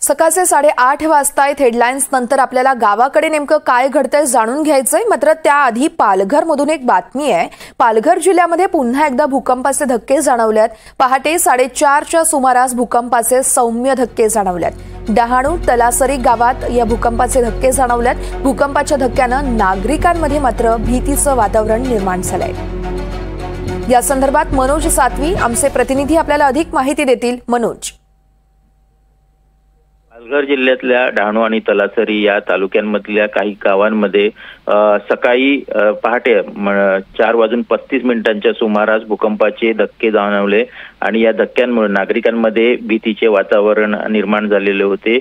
सकाळचे 8:30 वाजतायत। हेडलाईन्स नंतर आपल्याला गावाकडे नेमकं काय घडतंय जाणून घ्यायचंय। मात्र त्याआधी पालघरमधून एक बातमी आहे। पालघर जिल्ह्यामध्ये पुन्हा एकदा भूकंपाचे धक्के जाणवलेत। पहाटे 4:30च्या सुमारास भूकंपाचे सौम्य धक्के जाणवलेत। डहाणू तलासरी गावात या भूकंपाचे धक्के जाणवलेत। भूकंपाच्या धक्क्यानं नागरिकांमध्ये मात्र भीतीचं वातावरण निर्माण झालंय। या संदर्भात मनोज सातवी आमचे प्रतिनिधी आपल्याला अधिक माहिती देतील। मनोज, पालघर जिल्ह्यातल्या डहाणू आणि तलासरी या तालुक्यांमधल्या काही गावांमध्ये सकाळी पहाटे 4:35 सुमारास भूकंपाचे धक्के जाणवले आणि या धक्क्यांमुळे नागरिकांमध्ये भीतीचे वातावरण निर्माण झालेले होते।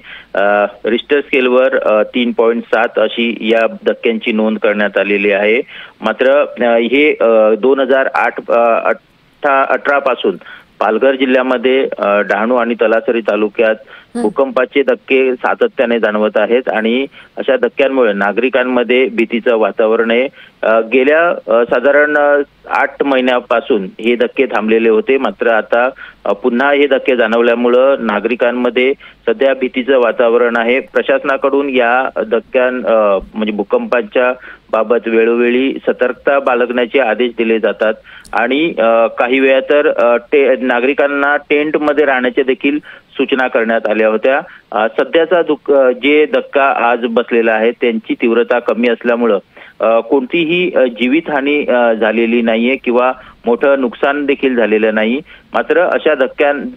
रिश्टर स्केलवर 3.7 अशी या धक्क्यांची नोंद करण्यात आलेली आहे। मात्र हे 2018 पासून पालघर जिल्ह्यामध्ये डहाणू आणि तलासरी तालुक्यात भूकंपाचे धक्के सातत्याने जाणवत आहेत आणि अशा धक्क्यांमुळे नागरिकांमध्ये भीतीचं वातावरण आहे। गेल्या साधारण 8 महिन्यापासून हे धक्के थांबलेले होते, मात्र आता पुन्हा हे धक्के जाणवल्यामुळे नागरिकांमध्ये सध्या भीतीचं वातावरण आहे। प्रशासनाकडून या म्हणजे भूकंपाच्या बाबत वेळोवेळी सतर्कता बाळगण्याचे आदेश दिले जातात आणि काही वेळा तर नागरिकांना टेंटमध्ये राहण्याचे देखील सूचना करण्यात आल्या होत्या। सध्याचा जे धक्का आज बसलेला आहे त्यांची तीव्रता कमी असल्यामुळे कोणतीही जीवितहानी झालेली नाहीये किंवा मोठं नुकसान देखील झालेलं नाही। मात्र अशा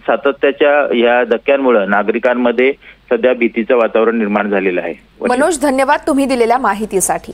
सातत्याच्या या धक्क्यांमुळे नागरिकांमध्ये सध्या भीतीचं वातावरण निर्माण झालेलं आहे। मनोज, धन्यवाद तुम्ही दिलेल्या माहितीसाठी।